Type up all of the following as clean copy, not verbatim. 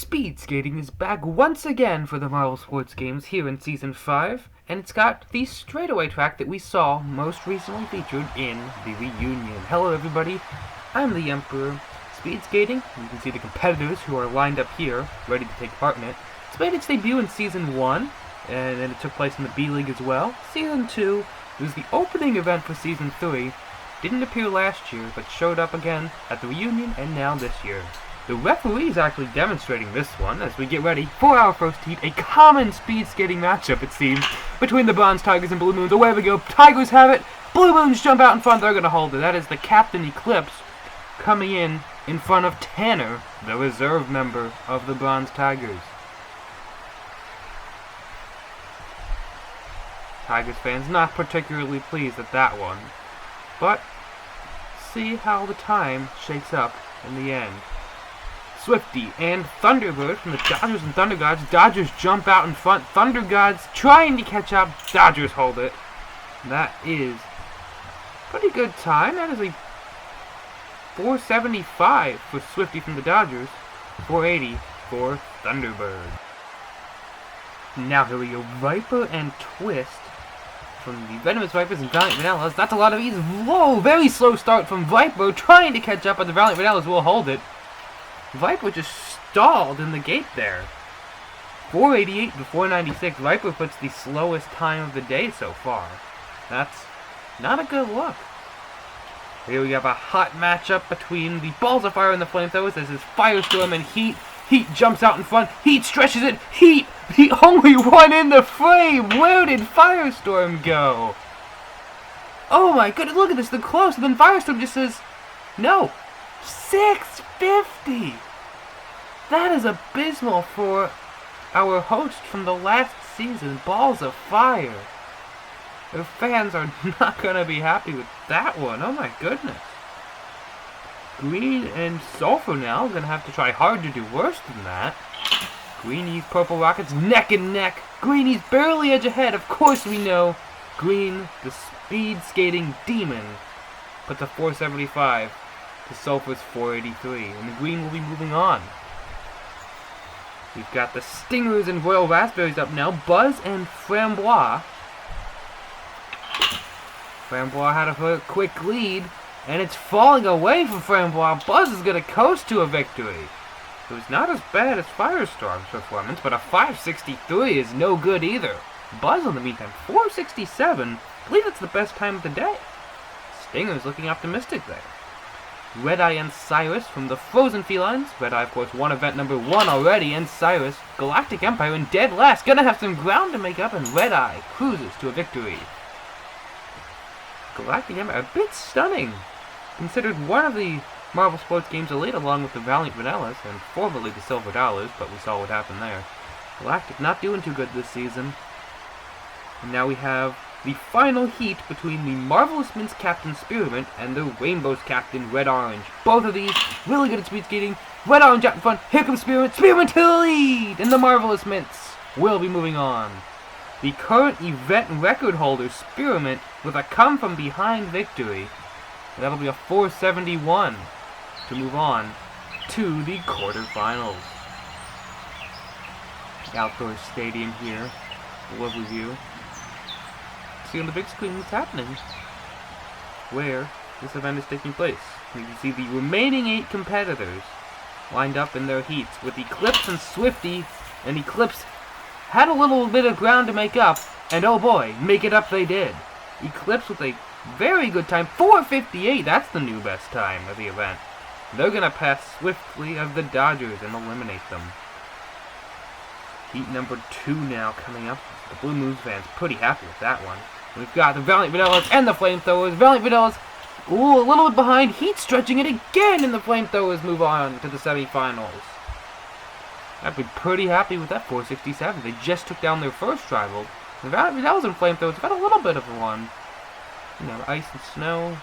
Speed skating is back once again for the Marvel Sports games here in Season 5, and it's got the straightaway track that we saw most recently featured in the Reunion. Hello everybody, I'm the Emperor. Speed skating, you can see the competitors who are lined up here, ready to take part in it. It's made its debut in Season 1, and then it took place in the B-League as well. Season 2, it was the opening event for Season 3, didn't appear last year, but showed up again at the Reunion and now this year. The referee is actually demonstrating this one as we get ready for our first heat, a common speed skating matchup, it seems, between the Bronze Tigers and Blue Moons. Away we go, Tigers have it, Blue Moons jump out in front, they're going to hold it. That is the Captain Eclipse coming in front of Tanner, the reserve member of the Bronze Tigers. Tigers fans not particularly pleased at that one, but see how the time shakes up in the end. Swifty and Thunderbird from the Dodgers and Thunder Gods. Dodgers jump out in front. Thunder Gods trying to catch up. Dodgers hold it. That is pretty good time. That is a 475 for Swifty from the Dodgers. 480 for Thunderbird. Now here we go. Viper and Twist from the Venomous Vipers and Valiant Vanillas. That's a lot of ease. Whoa, very slow start from Viper trying to catch up, but the Valiant Vanillas will hold it. Viper just stalled in the gate there. 488 to 496. Viper puts the slowest time of the day so far. That's not a good look. Here we have a hot matchup between the Balls of Fire and the Flamethrowers. This is Firestorm and Heat. Heat jumps out in front. Heat stretches it. Heat only one in the frame. Where did Firestorm go? Oh my goodness, look at this. They're close. And then Firestorm just says, no. 650! That is abysmal for our host from the last season, Balls of Fire. Their fans are not going to be happy with that one. Oh my goodness. Green and Sulfur now are going to have to try hard to do worse than that. Greenie's Purple Rockets neck and neck. Greenie's barely edge ahead. Of course we know Green, the speed skating demon, puts a 475. The Sulfur's 483, and the Green will be moving on. We've got the Stingers and Royal Raspberries up now. Buzz and Framboise. Framboise had a quick lead, and it's falling away from Framboise. Buzz is going to coast to a victory. It was not as bad as Firestorm's performance, but a 563 is no good either. Buzz, in the meantime, 467. I believe that's the best time of the day. Stinger's looking optimistic there. Red-Eye and Cyrus from the Frozen Felines. Red-Eye, of course, won event number 1 already, and Cyrus, Galactic Empire, in dead last. Gonna have some ground to make up, and Red-Eye cruises to a victory. Galactic Empire, a bit stunning. Considered one of the Marvel Sports games elite, along with the Valiant Vanillas, and formerly the Silver Dollars, but we saw what happened there. Galactic not doing too good this season. And now we have the final heat between the Marvelous Mints Captain Spearmint and the Rainbow's Captain Red Orange. Both of these really good at speed skating. Red Orange out in front. Here comes Spearmint. Spearmint to the lead! And the Marvelous Mints will be moving on. The current event record holder, Spearmint, with a come-from-behind victory. And that'll be a 471 to move on to the quarterfinals. Outdoor stadium here. Lovely view. See on the big screen what's happening, where this event is taking place. You can see the remaining 8 competitors lined up in their heats with Eclipse and Swifty, and Eclipse had a little bit of ground to make up, and oh boy, make it up they did. Eclipse with a very good time, 458, that's the new best time of the event. They're going to pass swiftly of the Dodgers and eliminate them. Heat number 2 now coming up. The Blue Moons fans pretty happy with that one. We've got the Valiant Vanillas and the Flamethrowers. Valiant Vanillas, ooh, a little bit behind. Heat stretching it again, and the Flamethrowers move on to the semifinals. I'd be pretty happy with that 467. They just took down their first rival. The Valiant Vanillas and Flamethrowers have had a little bit of a one. You know, ice and snow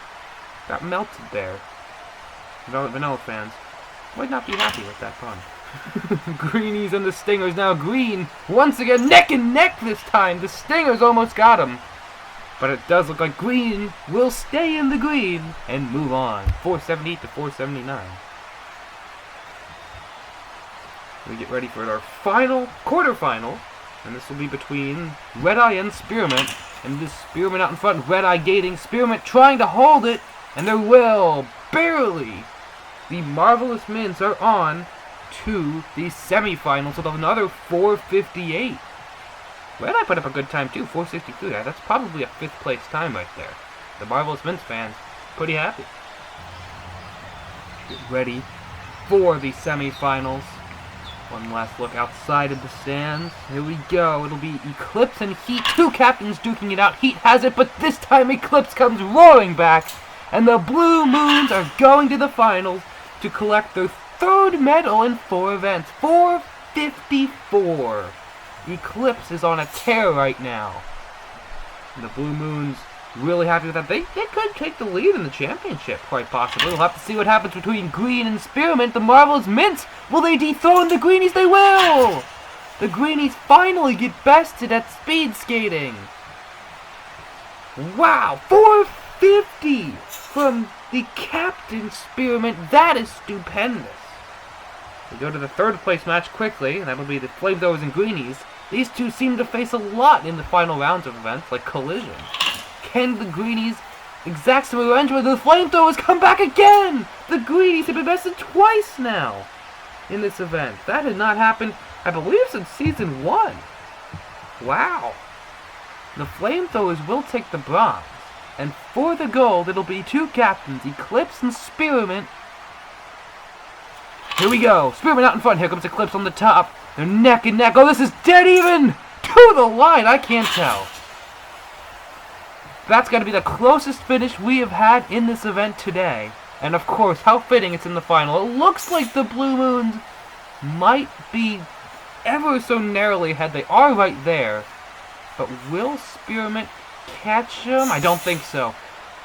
got melted there. Valiant Vanilla fans might not be happy with that pun. Greenies and the Stingers now. Green once again neck and neck this time. The Stingers almost got him, but it does look like Green will stay in the green and move on. 478 to 479. We get ready for our final quarterfinal, and this will be between Red Eye and Spearmint. And this Spearmint out in front, Red Eye gating, Spearmint trying to hold it, and there will, barely. The Marvelous Mints are on to the semifinals with another 4:58. Red Eye put up a good time too, 4:63. That's probably a 5th place time right there. The Marvelous Mints fans, pretty happy. Get ready for the semifinals. One last look outside of the stands. Here we go. It'll be Eclipse and Heat. 2 captains duking it out. Heat has it, but this time Eclipse comes roaring back. And the Blue Moons are going to the finals to collect their 3rd medal in 4 events. 4:54. Eclipse is on a tear right now. And the Blue Moons really happy with that. They could take the lead in the championship, quite possibly. We'll have to see what happens between Green and Spearmint. The Marvelous Mints, will they dethrone the Greenies? They will! The Greenies finally get bested at speed skating. Wow, 4:50 from the Captain Spearmint. That is stupendous. We go to the 3rd place match quickly, and that'll be the Flamethrowers and Greenies. These two seem to face a lot in the final rounds of events, like Collision. Can the Greenies exact some revenge where the Flamethrowers come back again? The Greenies have been bested twice now in this event. That had not happened, I believe, since Season 1. Wow. The Flamethrowers will take the bronze. And for the gold, it'll be 2 captains, Eclipse and Spearmint. Here we go. Spearmint out in front. Here comes Eclipse on the top. They're neck and neck. Oh, this is dead even! To the line, I can't tell. That's got to be the closest finish we have had in this event today. And of course, how fitting it's in the final. It looks like the Blue Moons might be ever so narrowly ahead. They are right there. But will Spearmint catch him? I don't think so.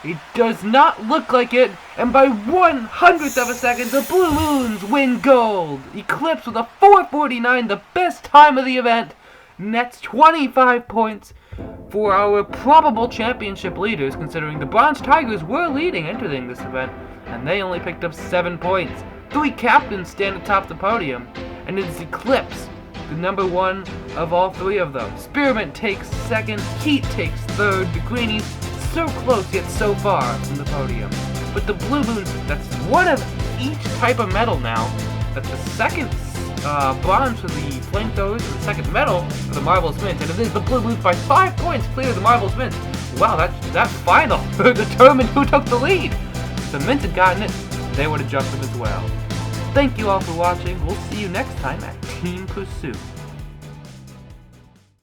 It does not look like it. And by 1/100th of a second, the Blue Moons win gold. Eclipse with a 4:49, the best time of the event. Nets 25 points for our probable championship leaders, considering the Bronze Tigers were leading entering this event, and they only picked up 7 points. 3 captains stand atop the podium, and it is Eclipse, the number 1 of all 3 of them. Spearmint takes 2nd, Heat takes 3rd, the Greenies so close yet so far from the podium. But the Blue Moons, that's 1 of each type of medal now. That's the 2nd bronze for the Flamethrowers, the 2nd medal for the Marvelous Mints, and it is the Blue Moons by 5 points clear of the Marvelous Mints. Wow, that final determined who took the lead. If the Mints had gotten it, they would have jumped them as well. Thank you all for watching. We'll see you next time at Team Pursuit.